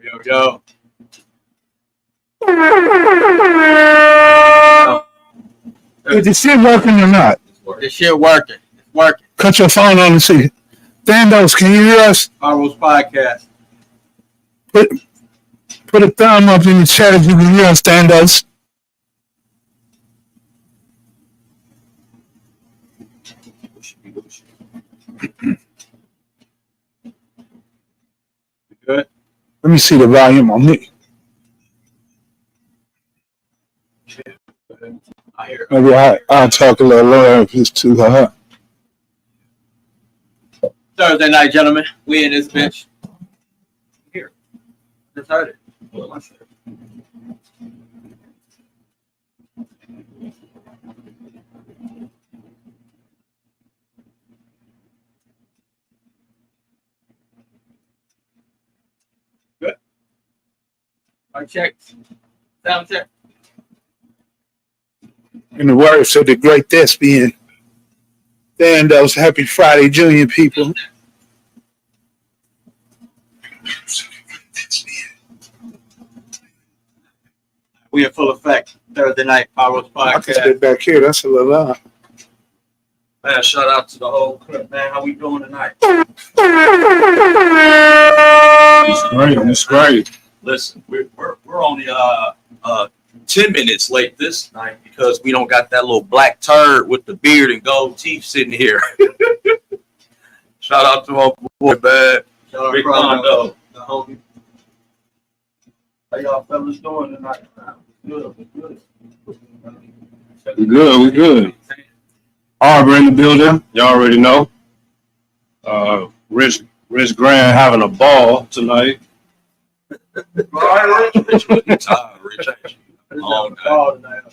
Yo. Is the shit working or not? This shit working. It's working. Cut your phone on and see. Dandos, can you hear us? Fargo's podcast. Put a thumb up in the chat if you can hear us, Dandos. Good. Let me see the volume on me. I hear it. Maybe I'll talk a little lower if it's too hot. Thursday night, gentlemen. We in this bitch. Here. Just heard it. What am I saying? Good. I checked. Sound check. In the words of the great thespian, Dandos, happy Friday, Junior people. We in full effect. Thursday night, Fargo's I can podcast. sit back here. That's a little loud. Man, shout out to the whole clip, man. How we doing tonight? It's great. Listen, we're only 10 minutes late this night because we don't got that little black turd with the beard and gold teeth sitting here. Shout out to my boy, man. Big Fargo. How y'all fellas doing tonight? We good. Arbor in the building. You already know. Rich Grant having a ball tonight. Rich.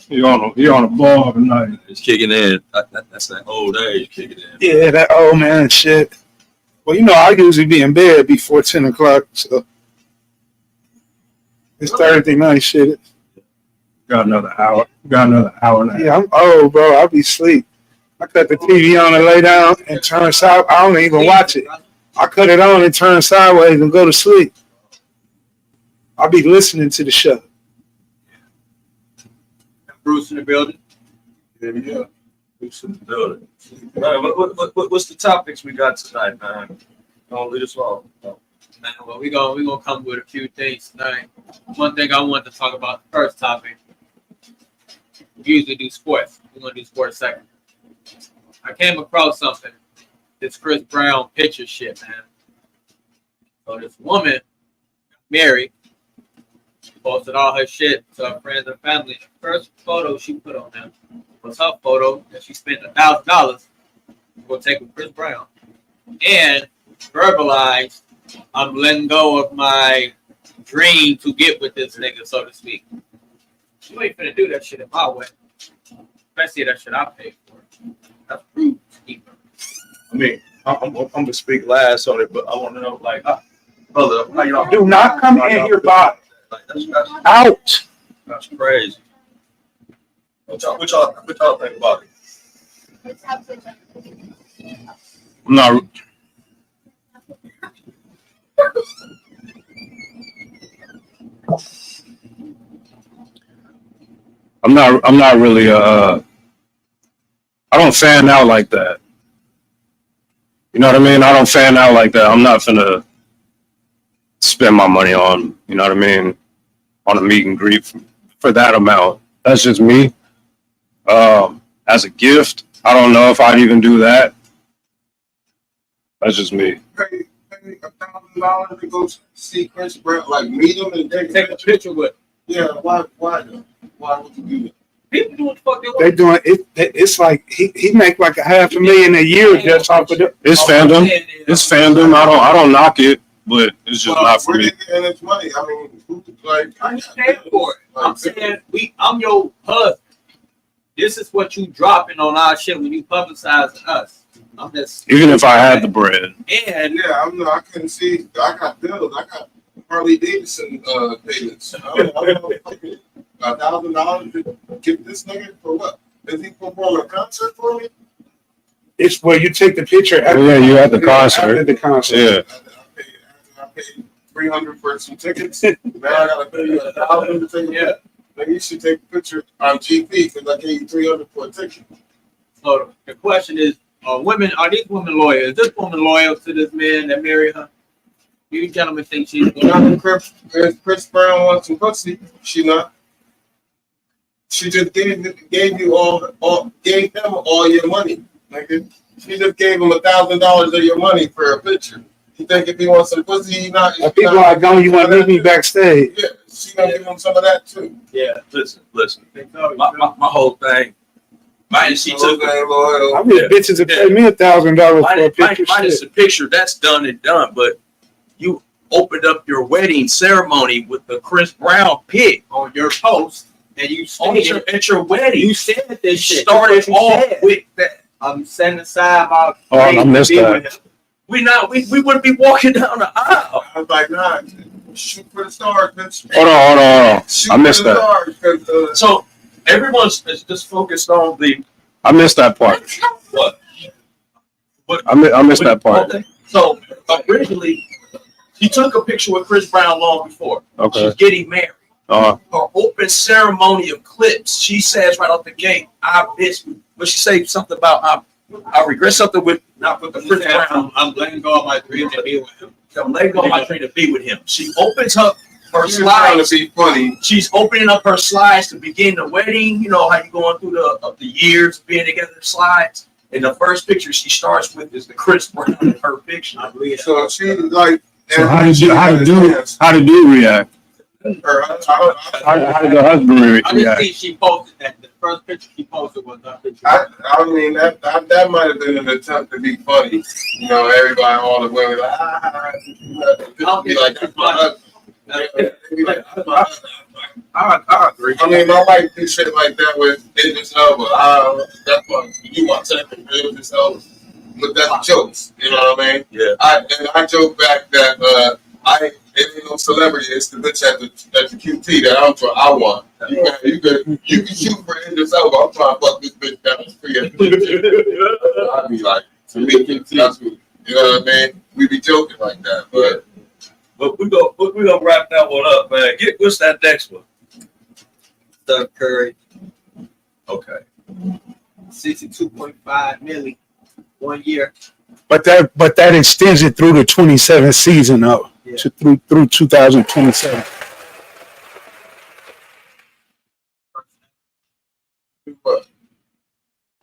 He on a ball tonight. It's kicking in. That's that old age kicking in. Yeah, that old man shit. Well, you know, I usually be in bed before 10 o'clock, so it's Thursday night shit. Got another hour and a half. Yeah, I'm old, bro. I'll be asleep. I cut the TV on and lay down and turn sideways. I don't even watch it. I cut it on and turn sideways and go to sleep. I'll be listening to the show. Bruce in the building. Yeah. Bruce in the building. Man, what's the topics we got tonight, man? Don't lead us off. Man, well, we gonna come with a few things tonight. One thing I want to talk about, the first topic. We usually do sports. We're gonna do sports second. I came across something. This Chris Brown picture shit, man. So this woman got married. She posted all her shit to her friends and family. The first photo she put on there was her photo that she spent $1,000 to go take with Chris Brown. And verbalized, I'm letting go of my dream to get with this nigga, so to speak. You ain't finna do that shit in my way. Especially that shit I paid for. That's rude. I mean, I'm gonna speak last on it, but I want to know, like, brother, how y'all Do not come in here, Bob. Like, Out. that's crazy. What y'all think about it? I'm not. I'm not really I don't fan out like that. You know what I mean? I don't fan out like that. I'm not finna spend my money on, you know what I mean, on a meet and greet for that amount. That's just me. As a gift, I don't know if I'd even do that. That's just me. Pay $1,000 to go see Chris Brown, like meet him and then Take a picture with. Yeah, why would you do that? People do what the fuck they want. They doing it. It's like he make like $500,000 a year just off of the. It's fandom. It's fandom. I don't knock it, but it's just not for where me. they getting this money? I mean, like, I understand for it. I'm saying I'm your husband. This is what you dropping on our shit when you publicizing us. I'm just Even if I had the bread. and yeah, I couldn't see. I got bills. I got Harley Davidson payments. I don't know, $1,000 to give this nigga for what? Is he performing a concert for me? It's where you take the picture. Yeah, you at the concert. After the concert. Yeah. I paid $300 for some tickets. Now I gotta pay you $1,000 to take a picture. Maybe you should take a picture on GP because I gave you $300 for a ticket. So the question is, are these women loyal? Is this woman loyal to this man that married her? You gentlemen think she's Not Chris Brown wants some pussy. She not. She just gave him all your money. Nigga. She just gave him $1,000 of your money for a picture. You think if he wants some pussy, he not? People like, don't you want to meet me backstage? Yeah, she gonna give him some of that too. Yeah. Listen. My whole thing. Minus she took. I'm just bitches to pay me $1,000 for a picture. Minus the picture, that's done and done. But you opened up your wedding ceremony with the Chris Brown pic On your post, and you stated at your wedding. you said this shit. Started You off said, with that. I'm setting aside my. Oh, I missed that. We wouldn't be walking down the aisle. I was like, nah, shoot for the stars, bitch. Hold on. Shoot I missed for the that. stars, 'cause, So everyone's just focused on the I missed that part. what? I missed that part. Okay. So originally, he took a picture with Chris Brown long before. Okay. She's getting married. Her open ceremony of clips, she says right off the gate, I miss. But she say something about I regret something with not with the Chris Brown. I'm letting go of my dream to be with him. I'm letting go of my dream to be with him. She opens up her she was trying slides. to be funny. She's opening up her slides to begin the wedding. You know how you going through the years being together slides. And the first picture she starts with is the Chris Brown in her picture. I believe So she was like, So how did you react? How did the husband I just react? see she posted that. The first picture she posted was that picture. I mean, that might have been an attempt to be funny. You know, everybody, all the women, like, that's my husband. Be like, that's my husband. I agree. I mean, my wife do shit like that with Idris Elba. That's what you want to say with Idris Elba. But that's jokes, you know what I mean? Yeah. I joke back that if you know celebrity, it's the bitch at the QT that I want. You can shoot for Idris Elba. I'm trying to fuck this bitch down the street. I'd be like, to me, that's what, you know what I mean? We be joking like that, but. But we gonna wrap that one up, man. What's that next one? Steph Curry, Okay. 62.5 million, 1 year. But that extends it through the 27th season up to through 2027.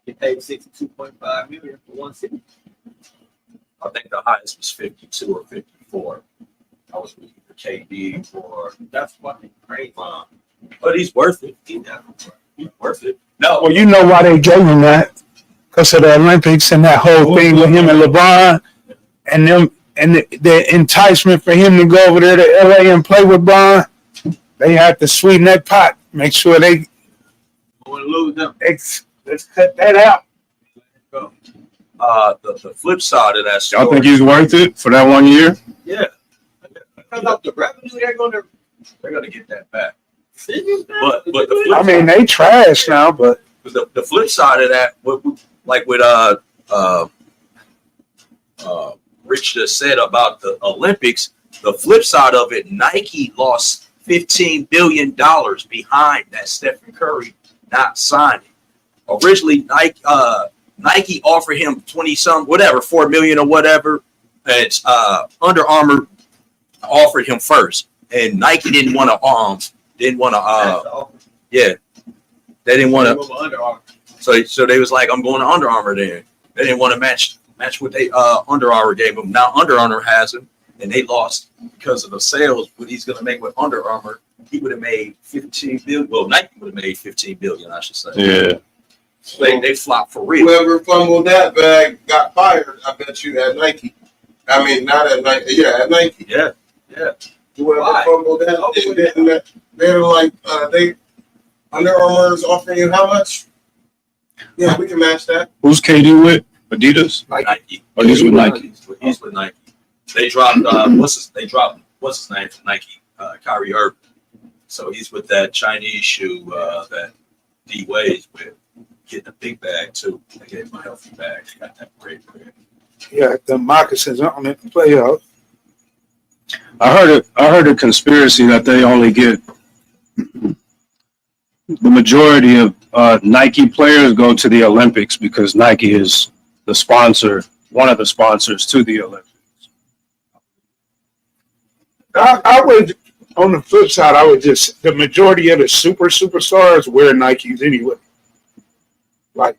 He paid 62.5 million for 1 season. I think the highest was 52 or 54. I was looking for KD for That's fucking crazy. but he's worth it. He's worth it. No, Well, you know why they gave him that? Because of the Olympics and that whole thing with him and LeBron and them and the enticement for him to go over there to LA and play with Bron. They had to sweeten that pot. Make sure they I want to lose them. let's cut that out. the flip side of that story. Y'all think he's worth it for that 1 year? Yeah, Because of the revenue they're gonna get that back. but But the flip I mean, they trash now, but the flip side of that, like with Rich just said about the Olympics, the flip side of it, Nike lost $15 billion behind that Stephen Curry not signing. Originally, Nike offered him 20-some, whatever, 4 million or whatever. And Under Armour offered him first, and Nike didn't want to they didn't want to. So they was like, I'm going to Under Armour then. They didn't want to match what they Under Armour gave him. Now Under Armour has him, and they lost because of the sales. What he's going to make with Under Armour, he would have made 15 billion. Well, Nike would have made 15 billion, I should say. Yeah. So they flopped for real. Whoever fumbled that bag got fired, I bet you, at Nike. I mean, not at Nike. Yeah, at Nike. Yeah. Whoever Why? fumbled that, they're like, Under Armour is offering you how much? Yeah, we can match that. Who's KD with? Adidas? Nike. Oh, he's with Nike. He's with Nike. They dropped what's his name from Nike? Kyrie Irving. So he's with that Chinese shoe that D Wade's with. Getting a big bag too. They gave him a healthy bag. They got that great bag. yeah, the moccasins on it playoff. I heard a conspiracy that they only get the majority of Nike players go to the Olympics because Nike is the sponsor, one of the sponsors to the Olympics. I would, on the flip side, I would just, the majority of the superstars wear Nikes anyway. Like,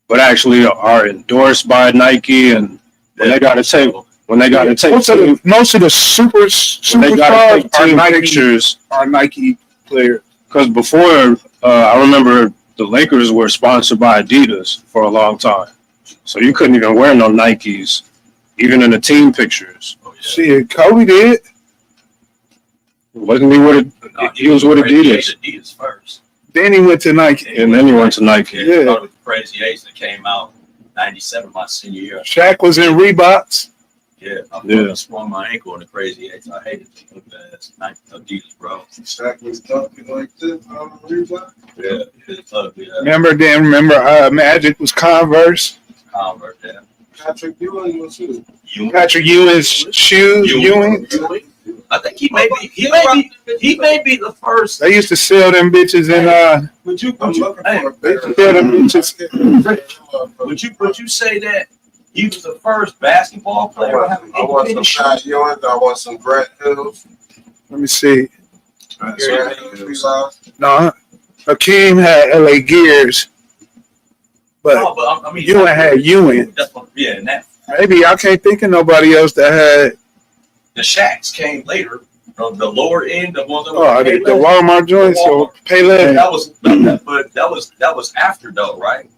But actually are endorsed by Nike, and when they got to take most of the superstars are Nike players. Because before, I remember the Lakers were sponsored by Adidas for a long time, so you couldn't even wear no Nikes, even in the team pictures. Shit, Kobe did. Wasn't he with it? He was with Adidas, Adidas first. Then he went to Nike. and then he went to Nike. Yeah. Started with the Crazy Eights that came out 97, my senior year. Shaq was in Reeboks. Yeah, I Yeah. sprung my ankle in the Crazy Eights. I hated it. Look at that. Nike Adidas, bro. Shaq was talking like this on the replay. Yeah, it's ugly. Remember Magic was Converse. Converse, yeah. Patrick Ewing was too. Patrick Ewing's shoes. Ewing. I think he may be the first. They used to sell them bitches in Would you I'm looking hey, for a they better. used to sell them bitches. would you say that he was the first basketball player to have an I want some independent shoe? Pat Ewing. I want some Brett Hills. Let me see. Yeah, No, Hakeem had LA Gears, but No, but I mean, Ewing had Ewing. That's what, yeah, and that Maybe I can't think of nobody else that had. the Shacks came later. The lower end, the ones that were Oh, the Walmart joints or Payless. that was after though, right?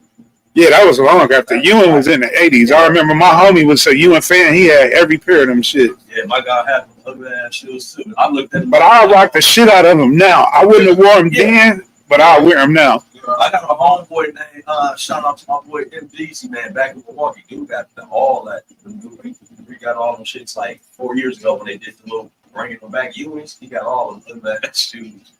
Yeah, that was long after. Ewing was in the 80s. I remember my homie was a Ewing fan. He had every pair of them shit. Yeah, my guy had ugly ass shoes too. I looked at them. But I rock the shit out of them now. I wouldn't have worn them then, but I'll wear them now. I got a homeboy named shout out to my boy MDC, man, back in Milwaukee. Dude got all that. We got all them shits like 4 years ago when they did the little bringing them back Ewings. He got all of them that shoes.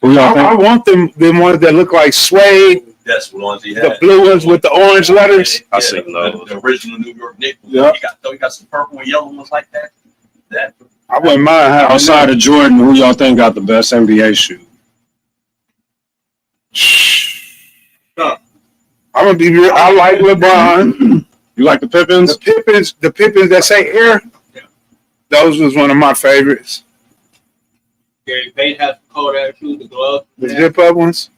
Who y'all I think? want them ones that look like suede, That's the ones he the had. blue ones with the orange letters. I seen those. The original New York Knicks. Yeah. He got some purple and yellow ones like that. That I wouldn't mind having Outside of Jordan, who y'all think got the best NBA shoe? I'm gonna be real. I like LeBron. You like the Pippins? The Pippins that say Air. Yeah. Those was one of my favorites. Gary Payton has cold ass shoes, the gloves. The zip up ones.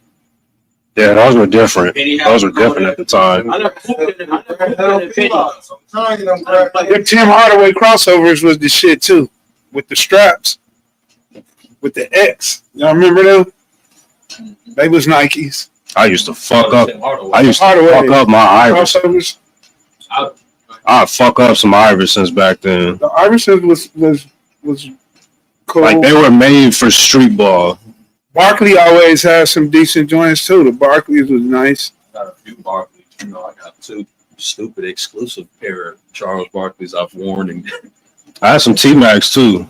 Yeah, those were different. Penny has Those were cold different ass- at the time. I never hooped in I'm telling you, them Brett Them Tim Hardaway crossovers was the shit too, with the straps, with the X. Y'all remember them? They was Nikes. I used to fuck up. Hardaway. I used to Hardaway. fuck up my Iverson. Crossovers. I fuck up some Iversons back then. The Iversons was cool. Like they were made for street ball. Barkley always had some decent joints too. The Barkleys was nice. Got a few Barclays. You know, I got two stupid exclusive pair of Charles Barkley's I've worn, and I had some T-Max too.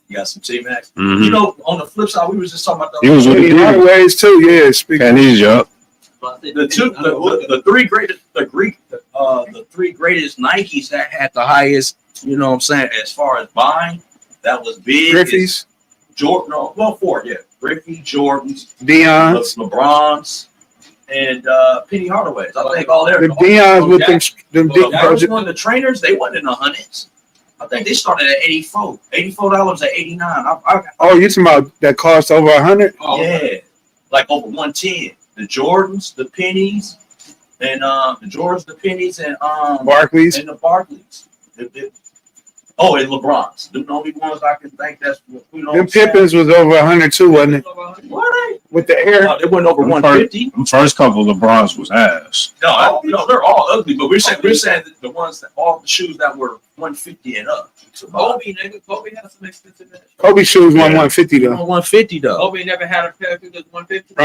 you got some T-Max. Mm-hmm. You know, on the flip side, we was just talking about He was with Penny the Hardaways too. Yeah, speaking. and he's up. the three greatest Nikes that had the highest. You know what I'm saying? As far as buying, that was big. Griffey's, Jordan, no, well, four, yeah. Griffey, Jordans, Dion's. LeBrons, and Penny Hardaway's. I think all their The Dion's with them big That was budget. one of the trainers. They wasn't in the hundreds. I think they started at $84 at 89. Oh, you talking about that cost over 100? Yeah, like over 110. The Jordans, the pennies, and the Jordans, the pennies, and Barkleys. and the Barclays. Oh, and LeBron's. They're the only ones I can think that's you know. Them Pippins was over 100 too, wasn't it? What? With the air. No, they went over 150. The first couple of LeBrons was ass. No, they're all ugly. But we're saying that the ones that all the shoes that were 150 and up. So Kobe, nigga. Kobe had some expensive ass. Kobe shoes won 150 though. 150 though. Kobe never had a pair of shoes that's 150.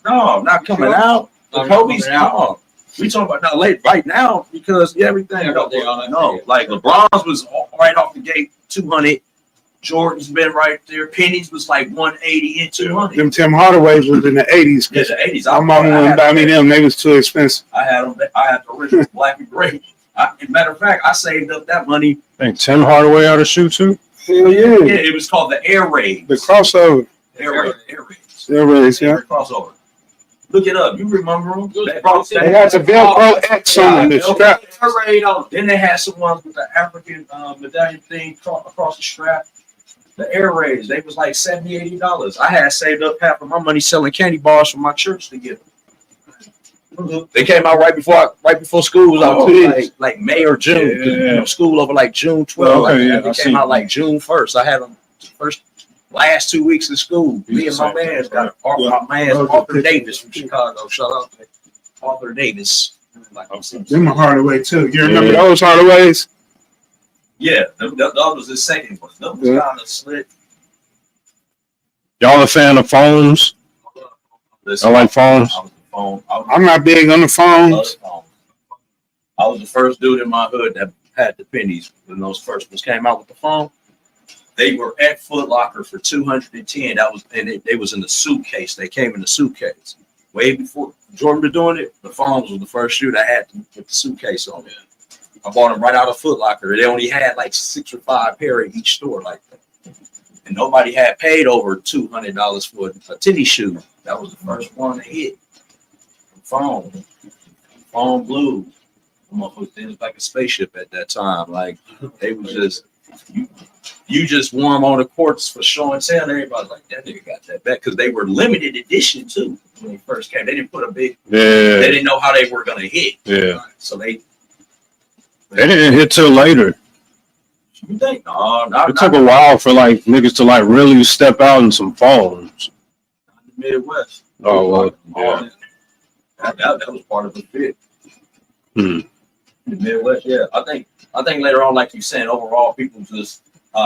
No, not coming out. The Oh, Kobe's coming out. no. We talking about now late right now because everything. Yeah, but they all like No, like LeBron's was right off the gate 200. Jordan's been right there. Pennies was like 180 and 200. Them Tim Hardaways was in the 80s. Yeah, the 80s. My mama wouldn't buy me them. They was too expensive. I had them. I had the original black and gray. Matter of fact, I saved up that money. I think Tim Hardaway had a shoe too. Hell Yeah, yeah. it was called the air raids. The crossover. Air raids. Air raids, yeah. Crossover. Look it up. You remember them? They had the Velcro X on them, the strap. Then they had some ones with the African medallion thing across the strap. The air raids, they was like $70, $80. I had saved up half of my money selling candy bars for my church to get them. They came out right before school was out, like May or June. Yeah. School over like June 12th. Okay, yeah, They I came see. out like June 1st. I had them first last 2 weeks of school. Me and my man's got Arthur Davis from Chicago. Shout out to Arthur Davis. Them are Hardaway too. You remember those Hardaways? Yeah, that was the second one. That was kind of slick. Y'all a fan of phones? I like phones. I'm not big on the phones. I was the first dude in my hood that had the pennies when those first ones came out with the phone. They were at Foot Locker for $210. That was, and they was in the suitcase. They came in the suitcase. Way before Jordan was doing it, the phones was the first shoe that had to put the suitcase on it. I bought them right out of Foot Locker. They only had like 6 or 5 pair in each store like that. And nobody had paid over $200 for a tennis shoe. That was the first one to hit. Phone blue. It was like a spaceship at that time. Like they was just you just wore them on the courts for show and tell. Everybody's like, that nigga got that back, because they were limited edition too when they first came. They didn't put a big. Yeah. They didn't know how they were gonna hit. Yeah. So they didn't hit till later. You think? No, not It took a while for like niggas to like really step out in some phones. the Midwest. Oh well, yeah. That was part of the fit. Hmm. The Midwest, yeah. I think later on, like you said, overall people just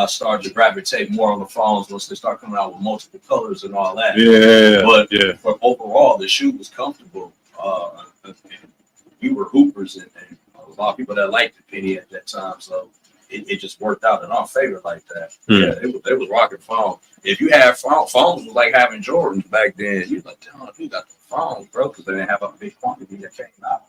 start to gravitate more on the phones once they start coming out with multiple colors and all that. Yeah. But yeah. for overall, the shoe was comfortable. And we were hoopers and a lot of people that liked the penny at that time, so it just worked out in our favor like that. Yeah, it was rocking phone. If you had phones was like having Jordans back then. You was like, damn, you got the phones, bro, because they didn't have a big quantity that came out.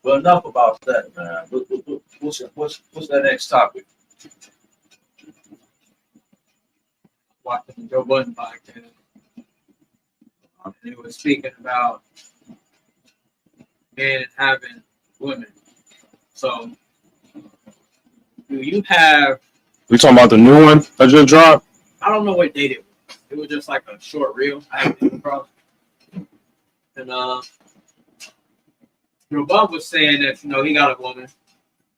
Well, enough about that, man. What's that next topic? Watching the Joe Budden podcast. And they were speaking about men having women. So, do you have? We talking about the new one that just dropped? I don't know what date it was. It was just like a short reel. I haven't come across. And Bob was saying that he got a woman,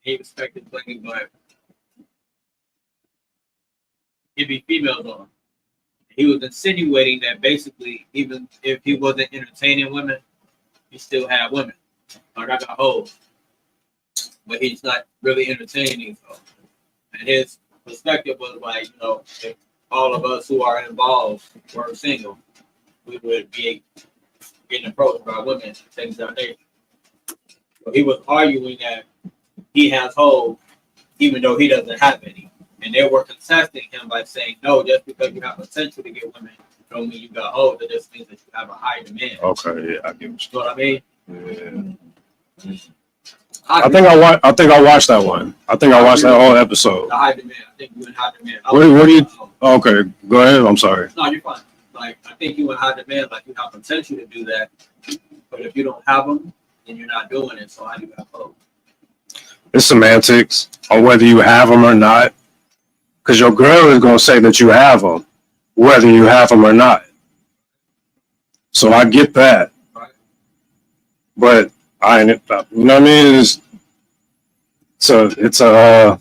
he respected plenty, but it'd be females on him. He was insinuating that basically, even if he wasn't entertaining women, he still had women. Like I got hoes, but he's not really entertaining these hoes. And his perspective was like, if all of us who are involved were single, we would be getting approached by women, things of that nature. So he was arguing that he has hoes, even though he doesn't have any. And they were contesting him by saying, no, just because you have potential to get women, don't mean you got hoes. It just means that you have a high demand. Okay, yeah, I get You know what I mean? Yeah. I think I watched that one. I think I watched that whole episode. The high demand. I think you in high demand. What do you? Okay, go ahead. I'm sorry. No, you're fine. Like, I think you in high demand, like you have potential to do that. But if you don't have them, then you're not doing it. So how do you have hope? It's semantics on whether you have them or not. Because your girl is going to say that you have them, whether you have them or not. So I get that. Right. But you know what I mean? It's a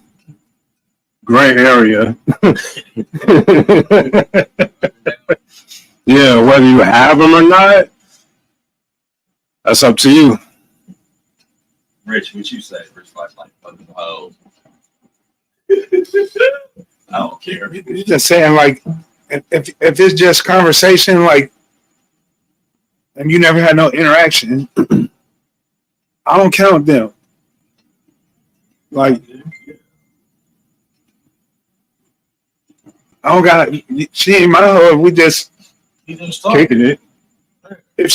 gray area. Yeah, whether you have them or not, that's up to you. Rich, what you say? Rich like fucking hoes. I don't care. You're just saying, like, if it's just conversation, like, and you never had no interaction, I don't count them. Like, I don't got, she ain't my hoe. We just You just talk. kicking it. if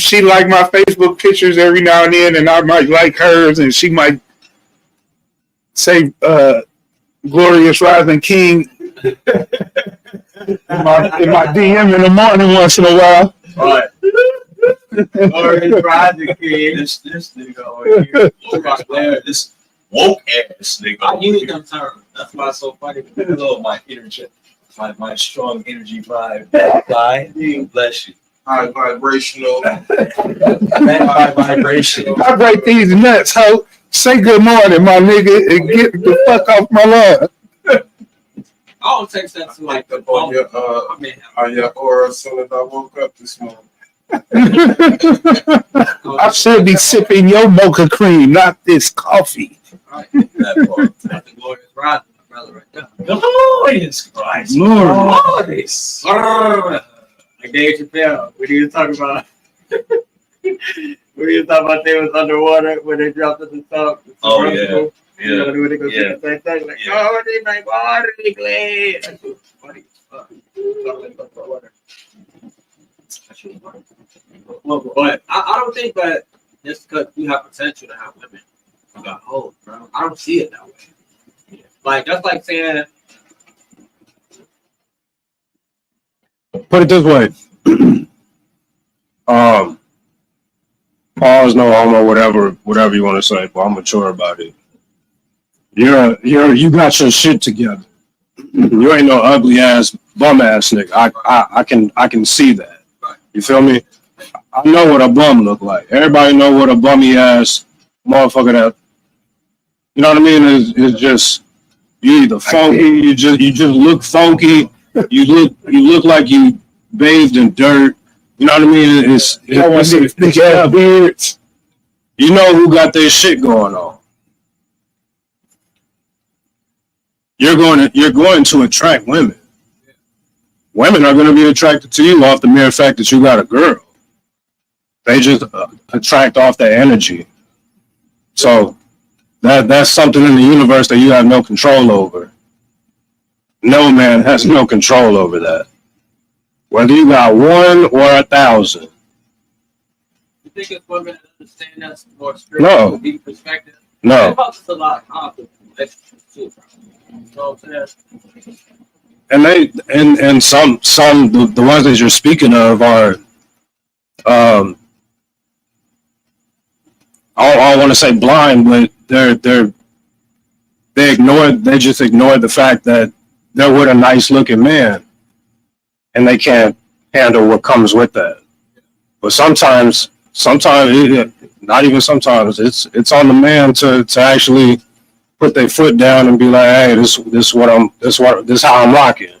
she like my Facebook pictures every now and then, and I might like hers, and she might say "Glorious Rising King" in my DM in the morning once in a while. All right. Glorious Rising King. This nigga over here. This woke ass nigga. I use them terms. That's why it's so funny. I love my energy, my strong energy vibe. Bless you. High vibrational. High vibration. Vibrate these nuts, ho. Say good morning, my nigga, and get the fuck off my lawn. I don't text that to like the on your I mean, on your aura as soon as I woke up this morning. I should be sipping your mocha cream, not this coffee. right. That part. That's the glorious rising, my brother, right there. Glorious Christ. Lord. Glorious. Like Dave Chappelle, we need to talk about. We need to talk about they was underwater when they dropped at the top. Oh, yeah. You know, when they go Yeah. see the same thing, like, Yeah. oh, they like water, they glad. That's so funny as fuck. Talking about water. That shit was funny. But I don't think that just because we have potential to have women, we got hoes, bro. I don't see it that way. Like, that's like saying, Put it this way. Pause, no homo, whatever you want to say, but I'm mature about it. You got your shit together. You ain't no ugly ass, bum ass nigga. I can see that. You feel me? I know what a bum look like. Everybody know what a bummy ass motherfucker that, you know what I mean? Is just, you either funky, you just look funky, you look like you bathed in dirt. You know what I mean? It's Big ass beards. you know who got their shit going on. You're going to attract women. Women are going to be attracted to you off the mere fact that you got a girl. They just attract off that energy. So that's something in the universe that you have no control over. No man has no control over that. Whether you got 1 or 1,000. you think it's women that understand that's more spiritual, No. deep perspective? No. It helps us a lot of conflict relationships too, bro. You know what I'm saying? And they and some the ones that you're speaking of are I want to say blind, but they just ignore the fact that they're with a nice looking man and they can't handle what comes with that. But sometimes not even sometimes, it's on the man to actually put their foot down and be like, hey, this how I'm rocking.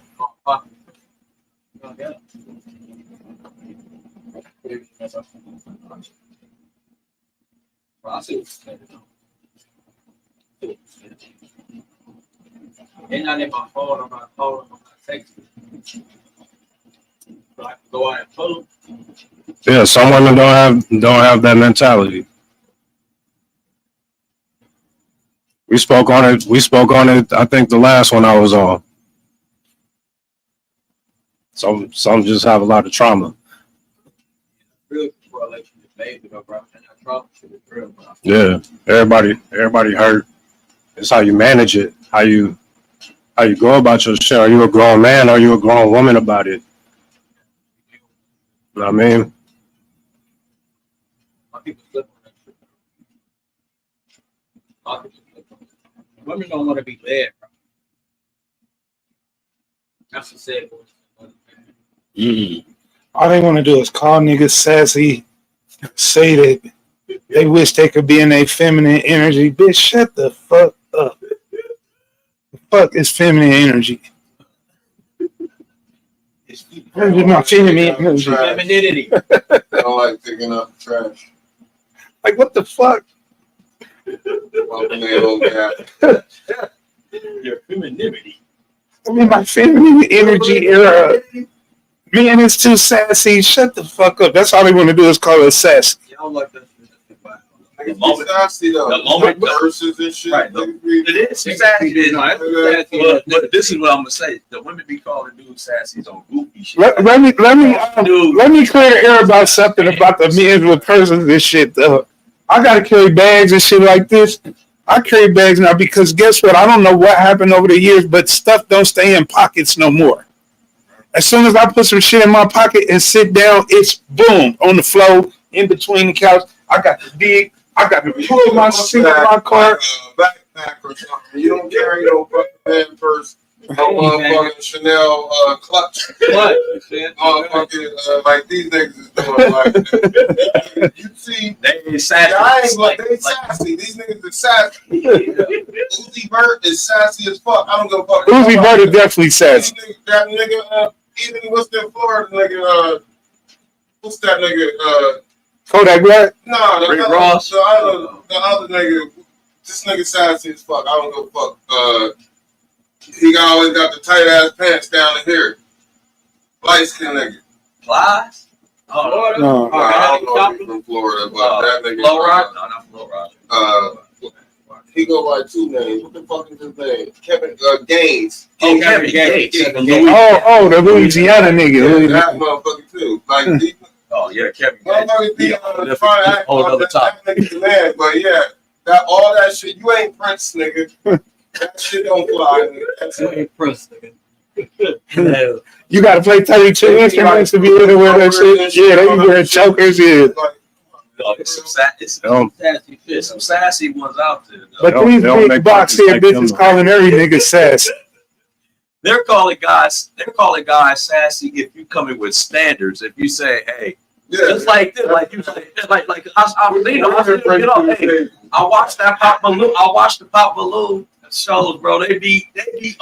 Well, I see what you're saying. They're not in my phone, I'm not calling, I'm not texting. So I can go out and pull them. Yeah, some women don't have that mentality. We spoke on it. I think the last one I was on. Some just have a lot of trauma. Real correlation is made, bro. And that trauma shit is real, bro. Yeah, everybody hurt. It's how you manage it. How you go about your shit. Are you a grown man? Are you a grown woman about it? You know what I mean? My people slip on that shit. My people slip on that. Women don't want to be led, bro. That's the sad voice. All they want to do is call niggas sassy, say that they wish they could be in their feminine energy. Bitch, shut the fuck up. The fuck is feminine energy? Where's my feminine energy? Femininity. I don't like picking up the trash. Like, what the fuck? Bumping that old guy. Your femininity. I'm in my feminine energy era. Man, it's too sassy. Shut the fuck up. That's all they want to do is call us sassy. Y'all like that shit. The moment, sassy though. the moment, Verses and shit. right, it is sassy. But this is what I'm gonna say. The women be calling dudes sassy on goofy shit. Let me clear the air about something about the men with persons and shit though. I gotta carry bags and shit like this. I carry bags now because guess what? I don't know what happened over the years, but stuff don't stay in pockets no more. As soon as I put some shit in my pocket and sit down, it's boom on the floor in between the couch. I got to dig. I got to pull my shit in my car. Backpack or something. You don't carry no fucking man purse. No motherfucking Chanel clutch. Motherfucking like these niggas is doing. Like you see, They sassy. I ain't like they sassy. These niggas is sassy. Uzi Vert is sassy as fuck. I don't give a fuck. Uzi Vert is definitely sassy. That nigga, even what's that Florida nigga? What's that nigga? Kodak Black? No, Rick Ross. The other nigga. This nigga sassy as fuck. I don't give a fuck. He always got the tight ass pants down to here. Light skin nigga. Plies? Oh, No. I don't know if he's from Florida, but that nigga. Flow Rock? No, not Flow Rock. He go by two names. What the fuck is his name? Kevin Gaines. Oh, Kevin Gates. Oh, the Louisiana nigga. That motherfucker too. Like he, Oh, yeah, Kevin Gates. motherfuckers be on the front act Whole other that top. nigga's the man. But yeah, that all that shit. You ain't Prince, nigga. That shit don't fly. Nigga. That's it. You got to play 32 instruments to be able to wear that shit. Yeah, they be wearing chokers. Yeah. Like, Oh, it's some sassy ones out there. Though. But these don't big make box records head like bitches them. calling every nigga sass. They're calling guys sassy if you come in with standards. If you say, hey, yeah. just like this, like you say, like I watched that Pop Balloon. I watched the Pop Balloon shows, bro. They be They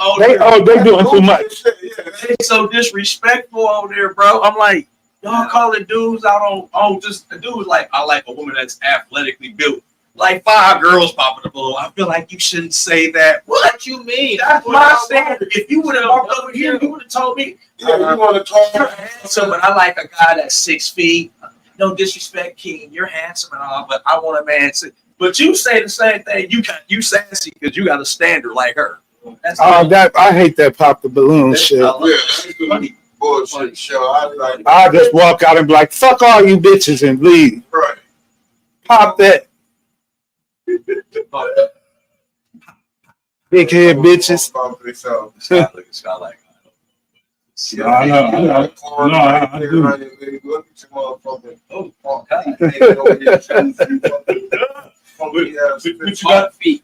doing too much. They so disrespectful on there, bro. I'm like, y'all calling dudes out on just a dude like I like a woman that's athletically built. Like 5 girls popping the balloon. I feel like you shouldn't say that. What you mean? That's my standard. If you would have walked over here, you would have told me. Yeah, you want to talk? You're handsome, but I like a guy that's 6 feet. No disrespect, King. You're handsome and all, but I want a man to. But you say the same thing. You sassy because you got a standard like her. That's I hate that pop the balloon shit. Yeah, that's the bullshit show. I just walk out and be like, fuck all you bitches and leave. Right. Pop that. Big head bitches. Sky like. I know. No, I do. Look at your motherfucker. Oh, God.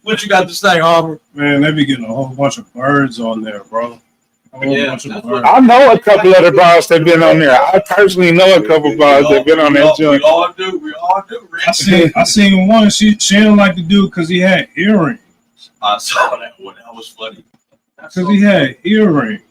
What you got to say, Harvard? Man, they be getting a whole bunch of birds on there, bro. A whole bunch of birds. I know a couple of the bras that been on there. I personally know a couple of bras that been on that joint. We all do. I seen one. She didn't like the dude because he had earrings. I saw that one. That was funny. Because he had earrings.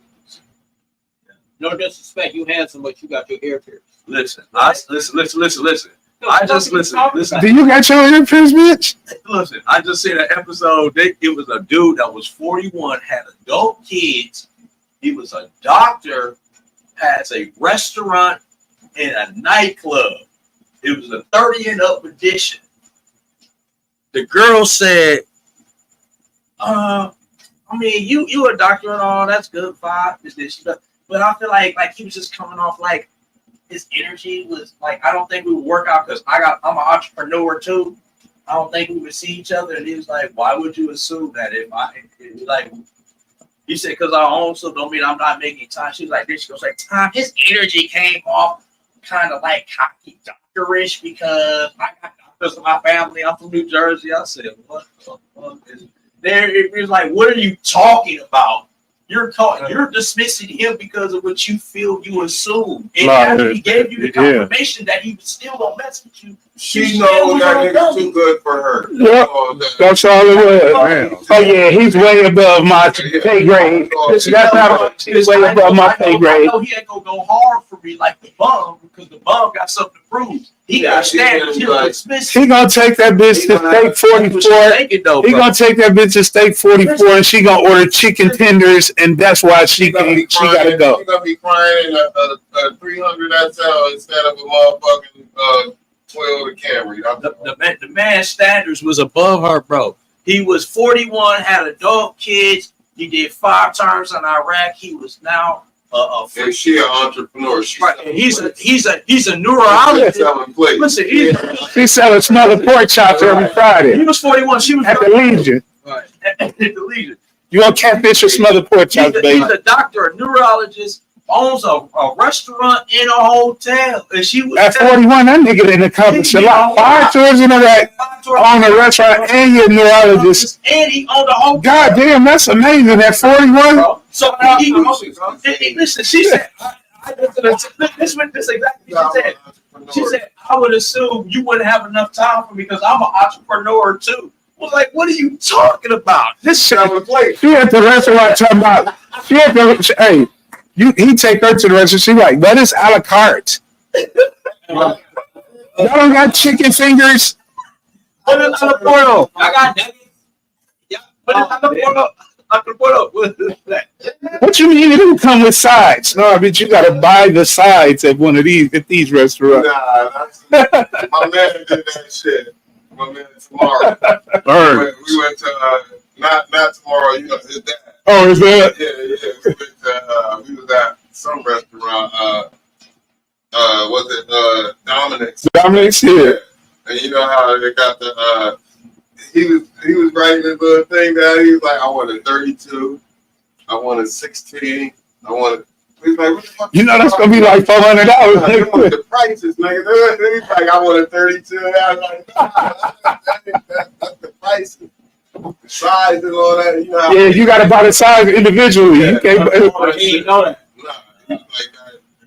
No disrespect, you handsome, but you got your ear pierced. Listen. Listen. I just listen. Do you got your ear pierced, bitch? Listen, I just seen an episode. It was a dude that was 41, had adult kids. He was a doctor, has a restaurant and a nightclub. It was a 30 and up edition. The girl said, I mean, you a doctor and all, that's good, fine. But I feel like he was just coming off like his energy was like, I don't think we would work out because I'm an entrepreneur too. I don't think we would see each other. And he was like, why would you assume that he said, because I own, so don't mean I'm not making time. She was like, this. She goes like, Tom, his energy came off kind of like cocky doctorish because I got doctors in my family. I'm from New Jersey. I said, what the fuck is there? It was like, what are you talking about? You're dismissing him because of what you feel you assume. And after he gave you the confirmation that he still gonna mess with you. She knows that nigga's too good for her. Yep. That's all it was. Oh yeah, he's way above my pay grade. That's not he's way above my pay grade. I know he ain't gonna go hard for me like the bum because the bum got something to prove. He got standards. He gonna take that bitch to steak 44. He gonna take that bitch to steak 44, and she gonna order chicken tenders, and that's why she gotta go. She gonna be crying in a 300 SL instead of a motherfucking 12 the Camry. The man's standards was above her, bro. He was 41, had adult kids. He did 5 terms in Iraq. He was now a And she an entrepreneur. right. And he's a neurologist. selling plates. Listen, She selling smothered pork chops every Friday he was 41. She was at the Legion. Right. at the Legion. You want catfish or smothered pork chops, He's baby? a doctor, a neurologist, owns a restaurant and a hotel. And she was At 41, that nigga didn't accomplish a lot. 5 tours in that own a restaurant and you're a neurologist. and he owned a hotel. God damn, that's amazing. At 41, So listen, she said, this exactly what she said. She said, I would assume you wouldn't have enough time for me because I'm an entrepreneur too. I was like, what are you talking about? this shit. She at the restaurant talking about. She at the hey. He take her to the restaurant. She like, but it's a la carte. Y'all don't got chicken fingers. Put it on the portal. I got nuggets. Yeah, put it on the portal. On the portal. What is that? What you mean it didn't come with sides? No, I mean you gotta buy the sides at one of these restaurants. Nah, my man did that shit. My man tomorrow. Bird. We went to not tomorrow. You know his dad. Oh, is that? Yeah. We was at some restaurant. Was it Dominic's? Dominic's here. And you know how they got the he was writing his little thing down. He was like, I want a 32, I want a 16, I want a. He's like, what the fuck? You know that's gonna be like $400. The prices, nigga. He's like, I want a 32. And I was like, that's the prices. The size and all that. You know how Yeah, you gotta buy the size individually. You can't. He didn't know that. Nah, like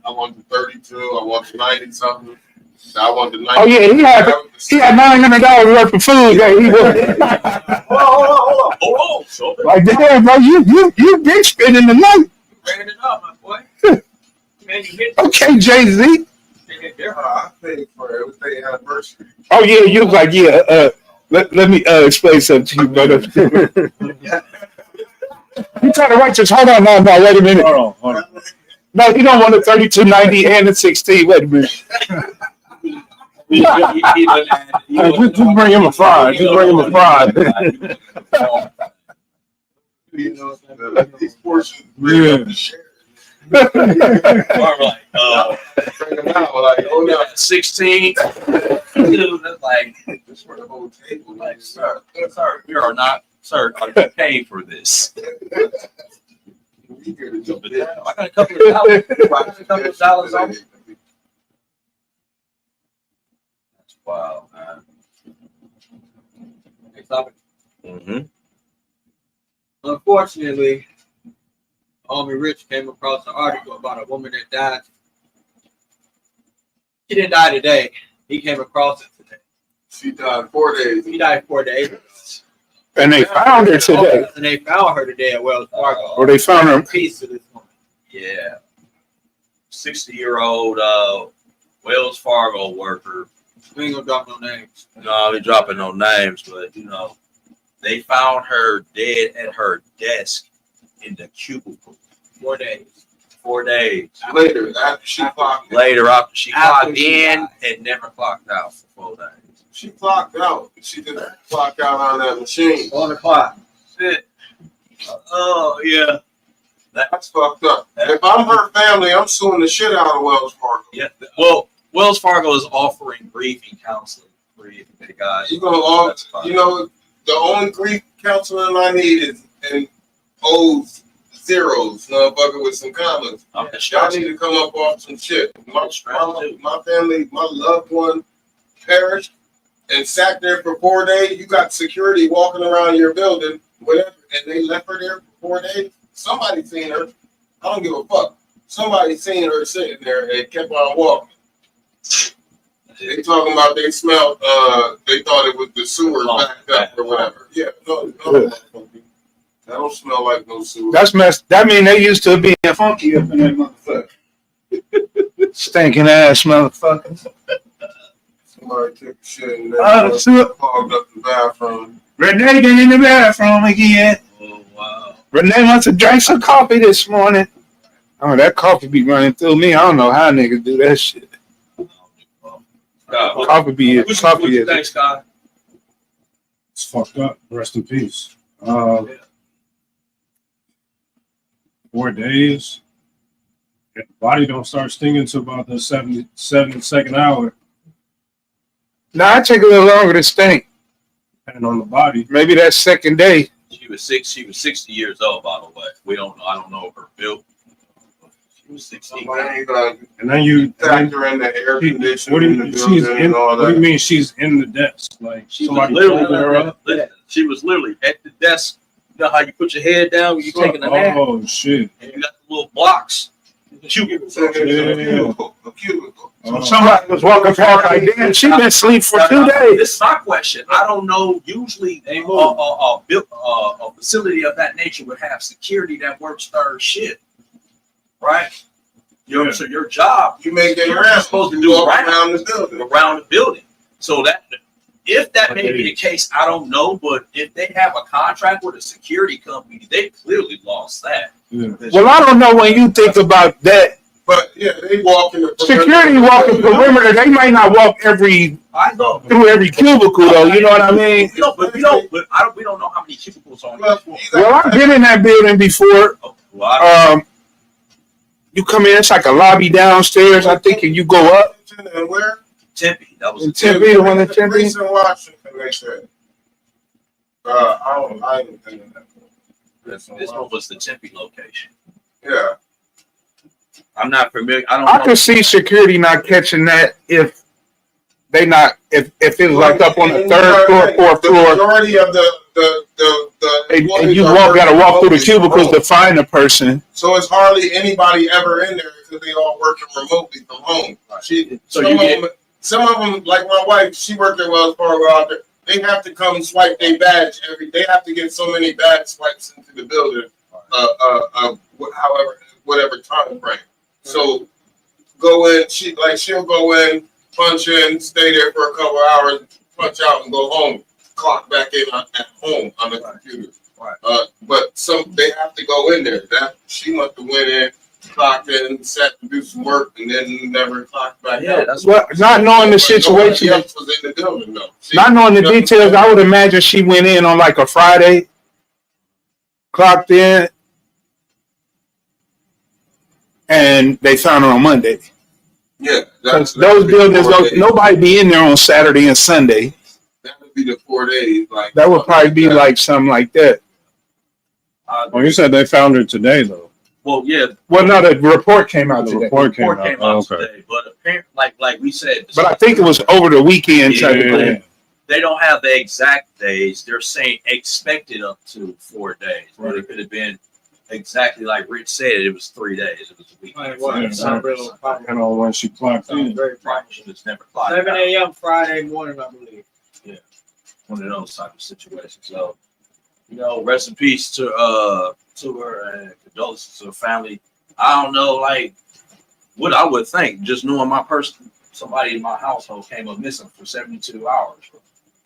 I want the 32. I want the 90 something. I want the 90. Oh yeah, he had $900 worth of food that he was. Hold on. Like damn, bro, you big spending the night. Bringing it up, my boy. Man, you hit Okay, Jay-Z. I paid for it. It was their anniversary. Oh yeah, you was like let me explain something to you, brother. You trying to write this? Hold on, no, wait a minute. Hold on. No, you don't want the 3290 and the 16. Wait a minute. Just bring him a fry. Just bring him a fry. You know, these portions Yeah. up the share. like, Bring them out like, oh no, 16. Dude, that's like, this for the whole table. like, sir, we are not, sir, are you paying for this? We here to jump in. I got a couple of dollars. A couple of dollars on. That's wild, man. Next topic. Mm-hmm. Unfortunately, homie Rich came across an article about a woman that died. She didn't die today. He came across it today. She died 4 days. She died 4 days. And they found her today. And they found her today at Wells Fargo. Or they found her. Piece of this woman. Yeah. 60-year-old Wells Fargo worker. We ain't gonna drop no names. No, we dropping no names, but you know, they found her dead at her desk in the cubicle. 4 days. 4 days. Later, after she clocked in. Later, after she After clocked she in died. and never clocked out for 4 days. She clocked out. She didn't clock out on that machine. On the clock. Shit. Oh yeah. That's fucked up. If I'm her family, I'm suing the shit out of Wells Fargo. Yeah. Well, Wells Fargo is offering grieving counseling for you guys. You know, you know, the only grief counseling I need is in O's zeros, motherfucker, with some commas. I'm Y'all distressed. need to come up off some shit. My family, my loved one perished and sat there for 4 days. You got security walking around your building, whatever, and they left her there for 4 days. Somebody seen her. I don't give a fuck. Somebody seen her sitting there and kept on walking. They talking about they smelled, they thought it was the sewer backed up or whatever. Yeah, no, that don't smell like no sewer. That's messed. That mean they used to being funky up in that motherfucker. Stinking ass motherfucker. Somebody took a shit and clogged up the bathroom. Renee been in the bathroom again. Oh wow. Renee wants to drink some coffee this morning. Oh, that coffee be running through me. I don't know how niggas do that shit. Coffee be it. Coffee is. Thanks, God. It's fucked up. Rest in peace. 4 days. If the body don't start stinging to about the 72nd hour, Now I take a little longer to stink. depending on the body. Maybe that second day. She was 60 years old, by the way. We don't know. I don't know her build. She was 60. Somebody And then you factor in the air she- conditioning what do in you, the she's building in, and all what do you that. mean she's in the desk? Like She was somebody literally folded her up? She was literally at the desk. You know how you put your head down when you're taking a nap, Oh shit. and you got the little blocks. Cubicles. A cubicle. So Oh. somebody was walking past like, damn, she been asleep for 2 days. This is my question. I don't know. Usually, a facility of that nature would have security that works third shift, right? Yeah. So your job, You make it you're around. supposed to You do walk right around the building. around the building. So that if that may be the case, I don't know. But if they have a contract with a security company, they clearly lost that. Yeah. Well, I don't know when you think about that. But yeah, they walk in the Security walking perimeter, they might not walk I know. through every cubicle though. You know what I mean? No, but we don't. But we don't know how many cubicles on Well, each Well, I've been in that building before. floor. Well, You come in, it's like a lobby downstairs, I think, and you go up. And where? Tempe. That was In Tempe, the one in Tempe. Reese and Washington, they said. I didn't think of that. this one was the Tempe location. Yeah. I'm not familiar. I don't I know. could see security not catching that if they not if it was like up on the third floor, fourth The floor, majority of the and you gotta walk through the cubicles to find a person. So it's hardly anybody ever in there because they all working remotely from home. So you get Some of them, like my wife, she worked at Wells Fargo out there. They have to come swipe their badge They have to get so many badge swipes into the building, whatever time frame. So go in. She'll go in, punch in, stay there for a couple hours, punch out, and go home. Clock back in at home on the computer. Right. But they have to go in there. That she must have went in, clocked in, sat to do some work, and then never clocked back out. that's Well, not knowing the situation, Nobody else was in the building though. not knowing the details, I would imagine she went in on like a Friday, clocked in, and they found her on Monday. Yeah, Those buildings, nobody be in there on Saturday and Sunday. That would be the 4 days. Like That would probably be like something like that. Well, you said they found her today though. well, yeah. Well, no, the report came out The today. report came Report out. came Oh, out okay. today, but apparently, like we said, But I think it was over the weekend. Yeah, yeah, yeah. they don't have the exact days. They're saying expected up to 4 days, but it could have been exactly like Rich said. It was 3 days. It was a week. And on when she clocked in. Very Right, she was never clocked 7 out. a.m. Friday morning, I believe. One of those type of situations. So, rest in peace to her and condolences to her family. I don't know, like what I would think, just knowing my person, somebody in my household came up missing for 72 hours.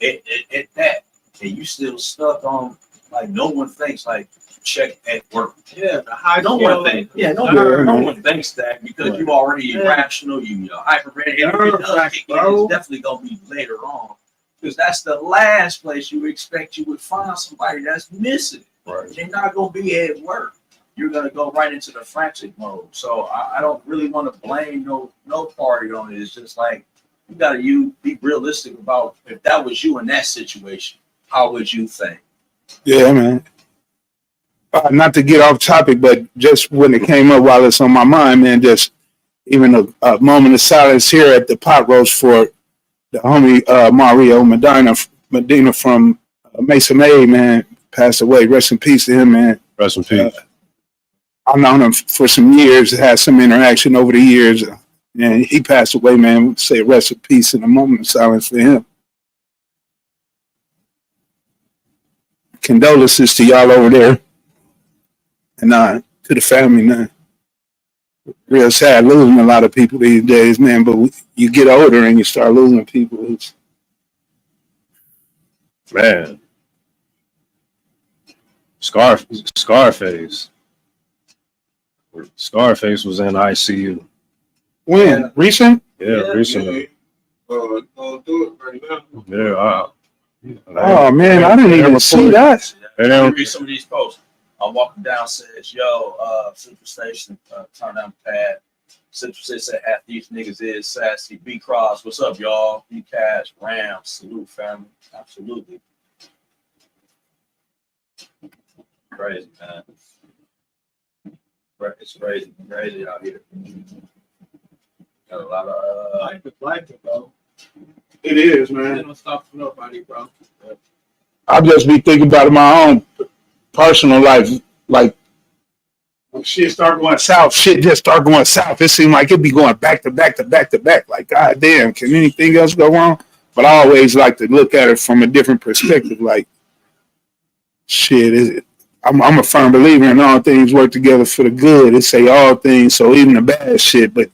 At that, and you still stuck on, like, no one thinks like check at work. Yeah, the high No scale- one thinks. Yeah, no one thinks that because you already irrational, you hyperventilating. It's definitely gonna be later on. Because that's the last place you expect you would find somebody that's missing. Right. They're not going to be at work. You're going to go right into the frantic mode. So I don't really want to blame no party on it. It's just like you got to be realistic about if that was you in that situation, how would you think? Yeah, man. Not to get off topic, but just when it came up while it's on my mind, man, just even a moment of silence here at the pot roast for the homie Mario Medina from Mesa May, man, passed away. Rest in peace to him, man. Rest in peace. I've known him for some years, had some interaction over the years, and he passed away, man. We'd say rest in peace in a moment of silence for him. Condolences to y'all over there, and to the family, man. Real sad losing a lot of people these days, man, but you get older and you start losing people. Man. Scarface. Scarface was in ICU. When? Recent? Yeah, recently. Gonna do it right now. Yeah. Oh man, I didn't even see that. And Let me then, read some of these posts. I'm walking down, says, yo, Central Station, turn down the pad. Central Station said half these niggas is sassy. B Cross, what's up, y'all? B Cash, Ram, salute, family. Absolutely. Crazy, man. It's crazy out here. Got a lot of Like it, bro. It is, It man. don't stop for nobody, bro. I just be thinking about my own personal life. Like when shit start going south, shit just start going south. It seemed like it'd be going back to back to back to back. Like, God damn, can anything else go wrong? But I always like to look at it from a different perspective. Like, shit, I'm a firm believer in all things work together for the good. It say all things, so even the bad shit. But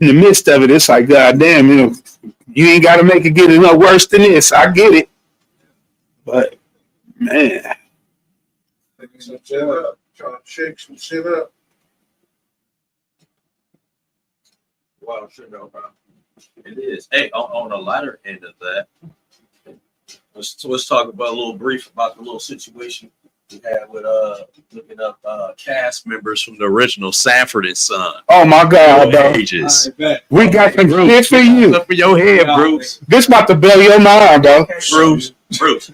in the midst of it, it's like, God damn, you ain't got to make it get no worse than this. I get it. But, man. Some shit up. Trying to shake some shit up. Wow, shit, no problem. It is. Hey, on the lighter end of that, let's talk about a little brief about the little situation we had with looking up cast members from the original Sanford and Son. Oh, my God, bro. Ages. We got some shit for you. Up for your head, Bruce. This about to blow your mind, bro. Bruce.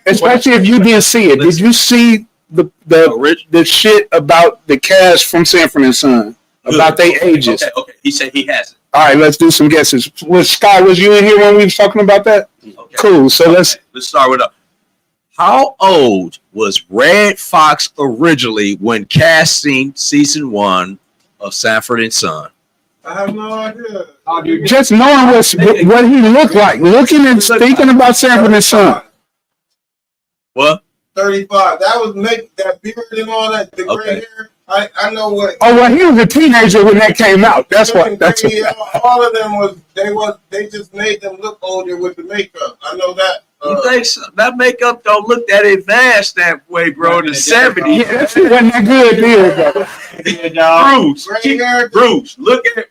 Especially if you didn't see it. Did you see the shit about the cast from Sanford and Son? About their ages? Okay. He said he hasn't. All right, let's do some guesses. Scott, was you in here when we was talking about that? Okay. Cool. So let's start with how old was Red Fox originally when casting season 1 of Sanford and Son? I have no idea. just knowing what he looked like, looking and thinking about Sanford and Son. What? 35. That was make that beard and all that, the gray hair. I know what. Oh well, he was a teenager when that came out. That's what. That's what. All of them they just made them look older with the makeup. I know that. You think so? That makeup don't look that advanced that way, bro. In the 70s. Yeah, that shit wasn't that good, bro. Bruce, look at it.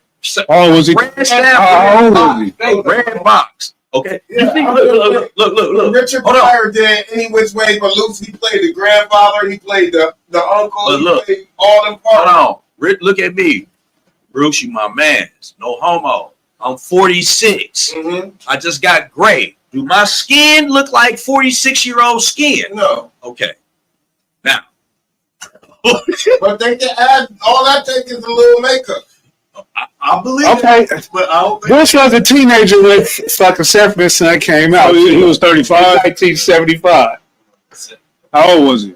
oh, was he? Red stamp. How old was he? Red box. Okay. Yeah, You think, look. Richard Hold on. Pryor did any which way but loose. He played the grandfather. He played the uncle. Look. He played all them parts. Hold on. Look at me. Bruce, you my man. No homo. I'm 46. Mm-hmm. I just got gray. Do my skin look like 46-year-old skin? No, Okay. Now. but they can add all that. Takes is a little makeup. I believe Okay, it, but I don't think Bush was a teenager when fucking Sanford and Son came out. Oh, he was 35. 1975. How old was he?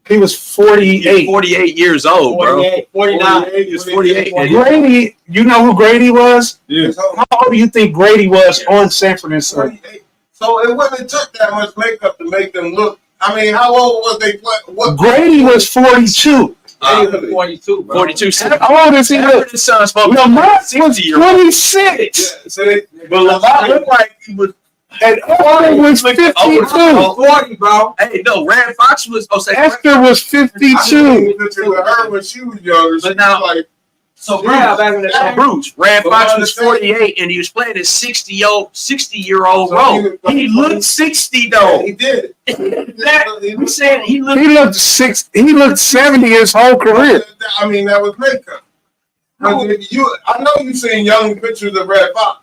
He was 48. 48 years old, bro. 49. He was 48. And Grady, you know who Grady was? Yeah. How old do you think Grady was on Sanford and Son? 48. So it wouldn't took that much makeup to make them look. I mean, how old was they? What Grady was 42. 42. 42. How old is he? Sanford and Son supposed to be Lamont was 60-year-old. 26. Yeah, so they, But Lamont looked like he was. And Owen was 52. 40, bro. Hey, no, Red Fox was. Esther was I 52. seen a picture with her when she was younger. She But now- was like, So, Brad, back in the day. Bruce. Red But Fox I was understand. 48 and he was playing a 60-year-old So role. he was- He looked 60 yeah, though. he did. We said he looked. He looked 70 his whole career. I mean, that was makeup. I know you've seen young pictures of Red Fox.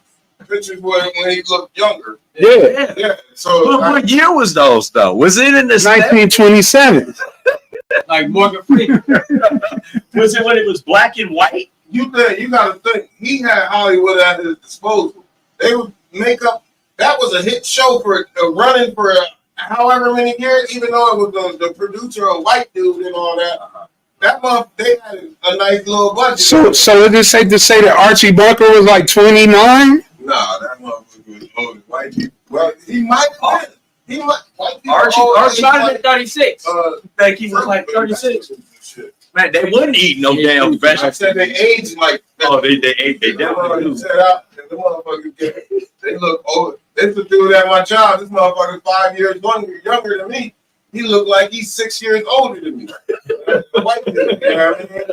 Pictures when he looked younger. Yeah. Yeah. So What year was those though? Was it in the 1927. Like Morgan Freeman. Was it when it was black and white? you got to think he had Hollywood at his disposal. They would make up. That was a hit show for running for however many years. Even though it was the producer, a white dude, and all that. That month they had a nice little budget. So is it safe to say that Archie Bunker was like 29? Nah, that motherfucker was old. White people. Well, he might have been. He might. White people. Archie Might have been 36. Think he was like 36. Shit. Man, they wouldn't eat no damn I vegetables. said they age like. Oh, they ate. They definitely do. Set out. The motherfuckers they look old. This the dude at my job. This motherfucker 5 years younger than me. He looked like he's 6 years older than me. White dude, you know what I mean?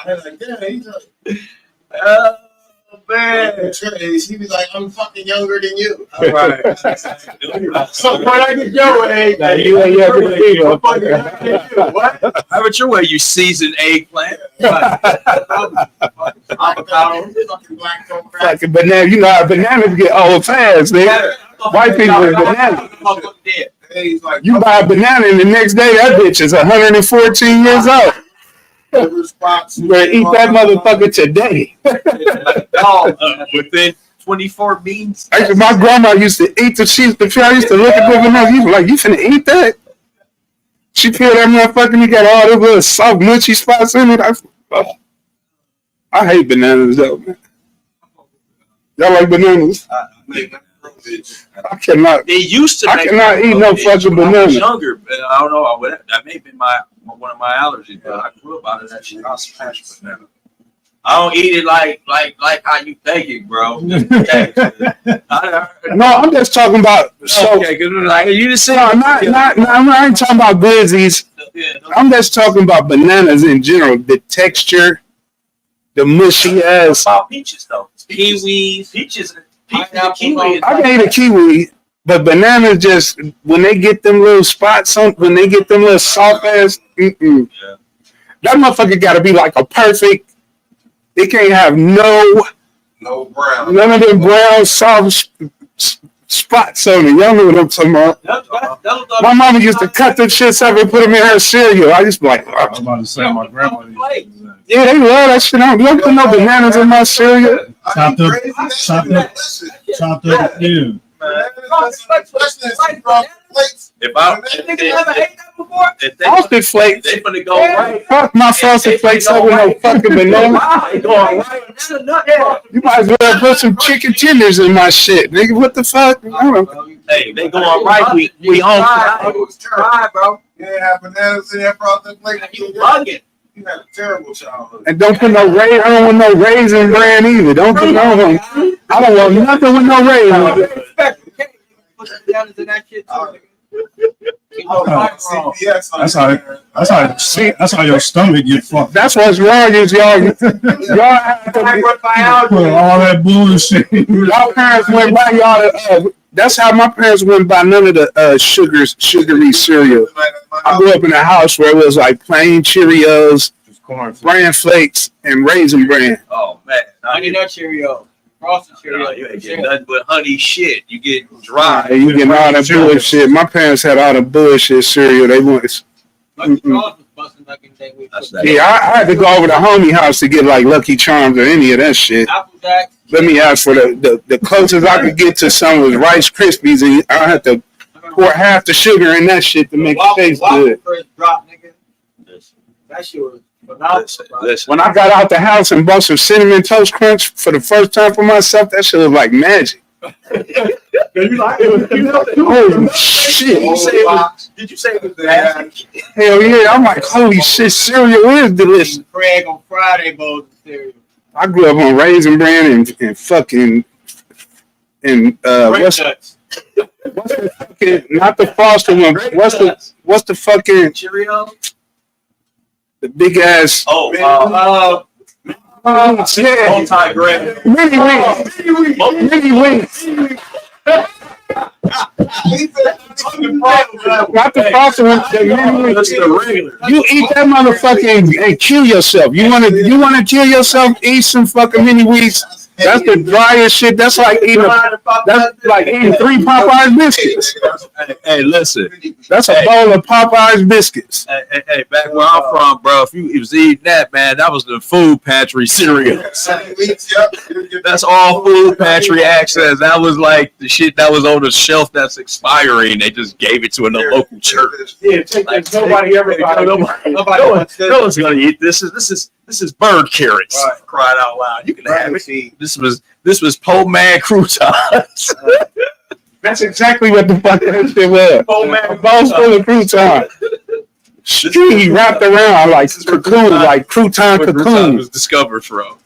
I was like, damn, he's man. He be like, I'm fucking younger than you. All right. So when I get your age, Now, you ain't ever been a what? How about your way, you seasoned eggplant? Avocado, fucking black don't crack. fucking banana. You know how bananas get old fast, nigga. White people with bananas. Hey, he's like, You buy a banana and the next day that bitch is 114 years old. You better eat that motherfucker today. Within 24 beans. Actually, my grandma used to eat the sheets. I used to look at the banana. You like, you finna eat that? She peeled that motherfucker and you got all those little soft, mushy spots in it. I hate bananas though, man. Y'all like bananas? I cannot. They used to. I cannot eat no fucking when I banana. was younger, but I don't know. That may have been one of my allergies, but I grew up out of that shit. I smash banana. I don't eat it like how you think it, bro. No, I'm just talking about. So, Okay, cause like you just said. no, I ain't talking about glizzies. I'm just talking about bananas in general. The texture, the mushy ass. About peaches though. Kiwis, peaches, kiwi. I can eat a kiwi, but bananas just when they get them little spots on, when they get them little soft ass, Yeah. that motherfucker got to be like a perfect. It can't have no brown. none of them brown soft spots on it. Y'all know what I'm talking about. My mama used to cut them shits up and put them in her cereal. I just be like, I was about to say my grandma. yeah, they love that shit. I don't put no bananas in my cereal. Chopped up, yeah. If I if Frosted Flakes. they finna go right. Fuck my Frosted Flakes up with no fucking banana. They going right. You might as well put some chicken tenders in my shit, nigga. What the fuck? I don't know. Hey, they going right. We on Try, bro. You ain't have bananas in that frosted flake. You bugging. You had a terrible childhood. And don't put no I don't want no raisin bran either. Don't put no. I don't want nothing with no raisin. That's how your stomach get fucked. That's what's wrong is y'all have to Put all that bullshit. y'all parents went by y'all. That's how my parents went by none of the sugary cereal. I grew up in a house where it was like plain Cheerios, bran flakes, and raisin bran. Oh man, Honey Nut Cheerio. Frosted Cheerio. you ain't getting nothing but honey shit. You get dry. Hey, you getting all that bullshit. My parents had all the bullshit cereal. They want. Lucky Charms was busting back in the day. Yeah, I had to go over to homie house to get like Lucky Charms or any of that shit. Apple Jack. Let me ask for the closest I could get to some was Rice Krispies, and I had to pour half the sugar in that shit to make it taste good. First drop, nigga. That shit was phenomenal. Listen. When I got out the house and bought some Cinnamon Toast Crunch for the first time for myself, that shit was like magic. Holy shit. Did you say it was magic? Hell yeah. I'm like, holy shit, cereal is delicious. Craig on Friday bowls of cereal. I grew up on Raisin Bran and fucking, and what's Nuts. the fucking, not the Foster one, what's the fucking, Cheerio? the big ass, Oh, yeah, multi-grain. mini wings. Not the Foster one, the mini wings. That's the regular. You eat that motherfucker and kill yourself. You wanna kill yourself? Eat some fucking mini wheats. That's the driest shit. That's like eating 3 Popeyes biscuits. Hey, listen. That's a bowl of Popeyes biscuits. Hey, back where I'm from, bro, if you was eating that, man, that was the food pantry cereal. That's all food pantry access. That was like the shit that was on the shelf that's expiring. They just gave it to another local church. Yeah, Like, nobody ever no one's gonna eat this. This is bird carrots. Right. Cried out loud. You can have it. This was po man croutons. That's exactly what the fuck that shit was. Po man A bowl full of croutons. Stringy wrapped around like cocoon, like crouton cocoon. was discovered from.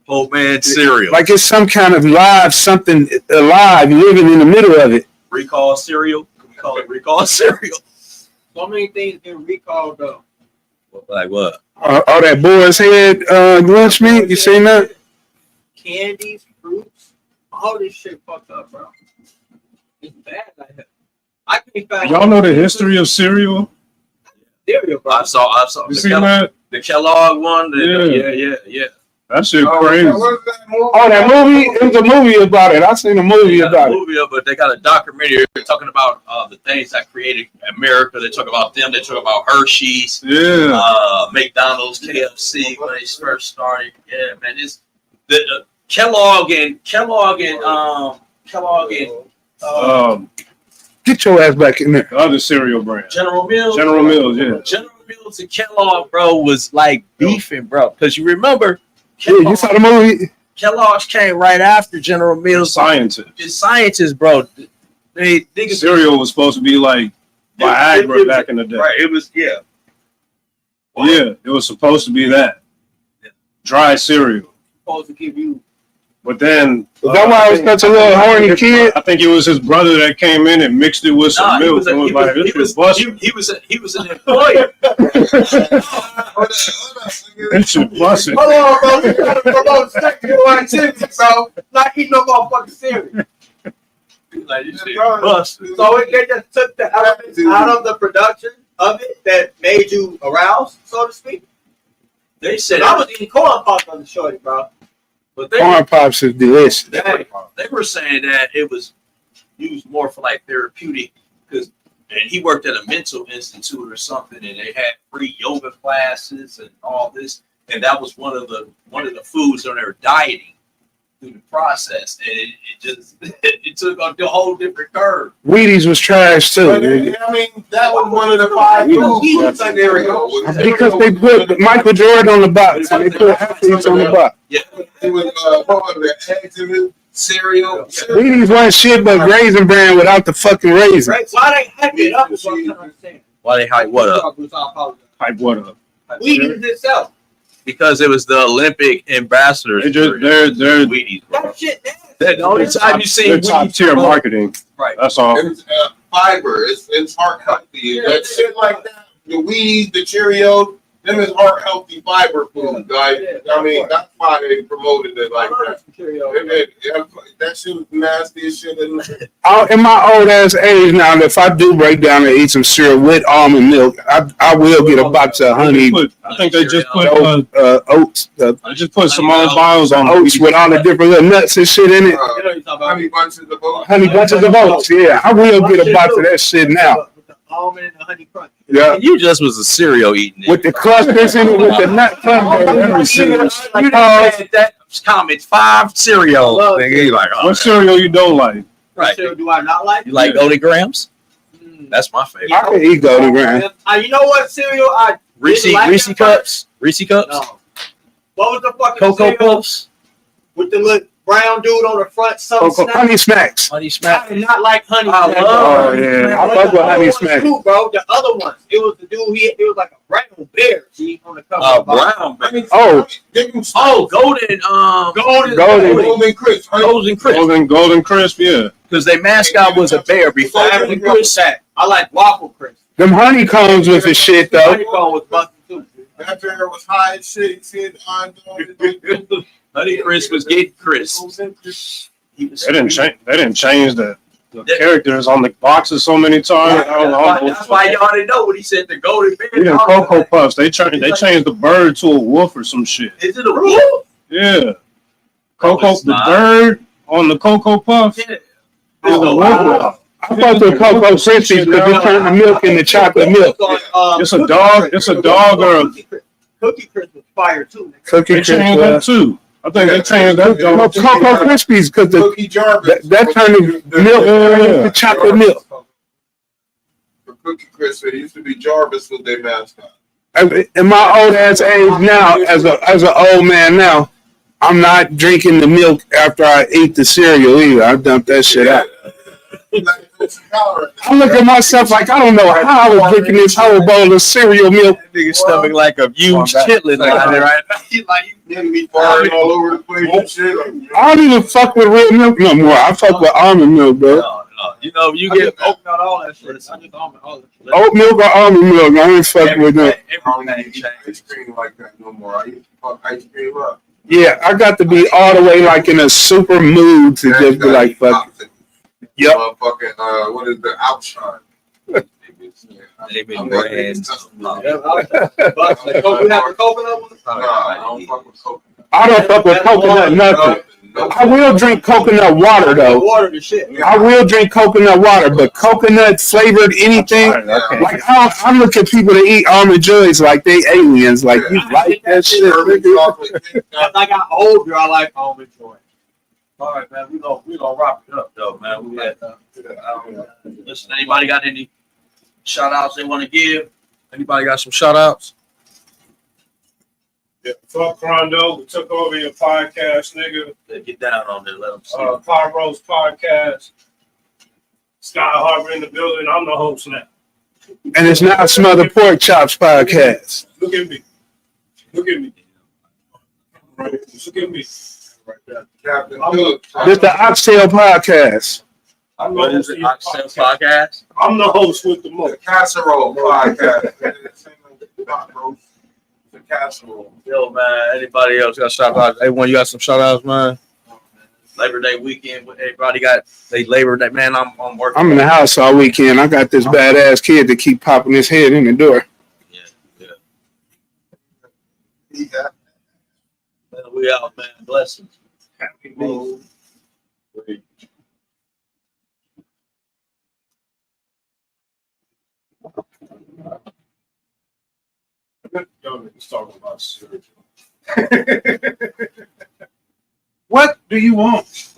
Po man cereal. Like it's some kind of something alive living in the middle of it. Recall cereal. We call it recall cereal. So many things get recalled though. Like what? Oh, that boy's head lunch meat. You seen that? candies, fruits, all this shit fucked up, bro. It's bad. Like, I can't find. Y'all know the history of cereal? cereal, bro. I saw You seen that? the Kellogg one. Yeah. That shit Oh, crazy. what is that movie? Oh, that movie? It was a movie about it. I seen a movie They got about a it. movie of it. They got a documentary talking about the things that created America. They talk about them. They talk about Hershey's, Yeah. McDonald's, KFC when they first started. Yeah, man, it's the Kellogg and Get your ass back in there. The other cereal brand. General Mills. General Mills, yeah. General Mills and Kellogg, bro, was like beefing, bro. Because you remember, Yeah, you saw the movie? Kellogg's came right after General Mills. Scientists. The scientists, bro. They niggas. Cereal was supposed to be like Viagra back in the day. Right. It was, yeah. Yeah, it was supposed to be that. Dry cereal. Supposed to give you. But then Is that why I was such a little horny kid? I think it was his brother that came in and mixed it with some milk and was like, this is busting. He was an employer. This shit busting. Hold on, bro. You gotta promote sexual activity, bro. Not eating no motherfucking cereal. Like, you shit bust. So they just took the elements out of the production of it that made you aroused, so to speak. They said I was eating corn pops on the shorty, bro. but they Corn Pops is delicious. they were saying that it was used more for like therapeutic because and he worked at a mental institute or something and they had free yoga classes and all this and that was one of the foods on their dieting through the process and it just it took on a whole different curve. Wheaties was trash too. I mean, that was one of the 5 foods. There we go. Because they put Michael Jordan on the box and they put athletes on the box. Yeah. It was what was the eggs in it, cereal. Wheaties wasn't shit but Raisin Bran without the fucking raisin. Right? Why they hype it up is what I'm trying to understand. Why they hype what up? Hype what up? Wheaties itself. Because it was the Olympic ambassadors. They just for they're Wheaties, bro. That shit nasty. The only time you see they're top tier marketing. Right. That's all. It's fiber. It's heart healthy. That shit like that. The Wheaties, the Cheerios, them is heart healthy fiber food. Like I mean, that's why they promoted it like that. That shit was nasty as shit. In my old ass age now, if I do break down and eat some cereal with almond milk, I will get a box of honey I think they just put oats. they just put Simone Biles on Oats with all the different little nuts and shit in it. Honey bunches of oats. Honey bunches of oats. Yeah, I will get a box of that shit now. With the almond and the honey crunch. Yeah, And you just was a cereal eating. with the clusters in it, with the nut clusters. That comment 5 cereal. Nigga, you like, oh, What cereal you don't like? right. So do I not like? You like Golden Grams? That's my favorite. I can eat Golden Graham. You know what cereal I Reese didn't like Reese that cups. Reese cups. No. What was the fucking Cocoa cereal Puffs. with the little brown dude on the front? Something Cocoa, snack? honey smacks. Honey I Smack. did not like honey. I Smack. love Oh yeah, I But fuck the with other honey ones smacks. too, bro. The other ones, it was the dude. It was like a brown bear. See on the cover. of the box. Brown. Oh. Golden. Golden crisp. Golden Crisp. Golden crisp, yeah. Because their mascot was a bear before. Golden Crisp. I like waffle crisp. Them honeycombs with the shit though. Honeycomb was busting too. That bear was high as shit. See it on Honey Crisp was getting crisp. He was They didn't change the characters on the boxes so many times. I don't know. That's why y'all didn't know what he said. The Golden Bear. Even Cocoa Puffs, they changed the bird to a wolf or some shit. Is it a wolf? Yeah. No, it's The not. bird on the Cocoa Puff. Yeah. is a wolf. I fuck with Cocoa Krispies because it turned the milk into chocolate milk. It's a dog. It's a dog or a Cookie Crisp was fire too. Cookie They changed that Crisp. too. I think they changed that. No, dog. Cocoa Krispies because Cookie Jarvis. that turned the milk into chocolate milk. For Cookie Crisp, it used to be Jarvis with their mascot. In my old ass age now, as an old man now, I'm not drinking the milk after I eat the cereal either. I dump that shit out. I look at myself like I don't know how I was drinking this whole bowl of cereal milk. Nigga stomach like a huge chitlin out there right now. He like Then be farting all over the place and shit. I don't even fuck with real milk no more. I fuck with almond milk, bro. no. You know, you I get just opened out all that shit. I just almond all that shit. Oat milk or almond milk, I ain't fucking with them. I don't everything eat changed. ice cream like that no more. I used to fuck ice cream up. Yeah, I got to be all the way like in a super mood to just be like, fuck it. Yep. Motherfucking, what is the outshine? They've been I'm brands. like, Like, you have a coconut one? Nah, I don't fuck with coconut. I don't fuck with coconut nothing. I will drink coconut water though. Water the shit. I will drink coconut water, but coconut flavored anything, like I look at people that eat almond joys like they aliens. Like you like that shit? As I got older, I like almond joy. All right, man. We gonna wrap it up, though, man. We had, listen, anybody got any shout outs they want to give? Anybody got some shout outs? Yeah, fuck Rondo. We took over your podcast, nigga. Yeah, get down on there. Let them see. Pyro's podcast. Sky Harbor in the building. I'm the host now. And it's not Smother Pork Chops podcast. Look at me. Look at me. Right. Look at me. Right there. Captain I'm Hook. It's the Oxtail podcast. I'm the What is host it? of your Oxtail podcast. Podcast? I'm the host with the The most. Casserole podcast. The casserole. Yo, man. Anybody else got shout outs? Everyone, you got some shout outs, man? Labor Day weekend. Everybody got they Labor Day, man. I'm working. I'm in the house all weekend. I got this badass kid that keep popping his head in the door. Yeah. Yeah. Man, we out, man. Blessings. Happy New Year. Y'all niggas talking about surgery. What do you want?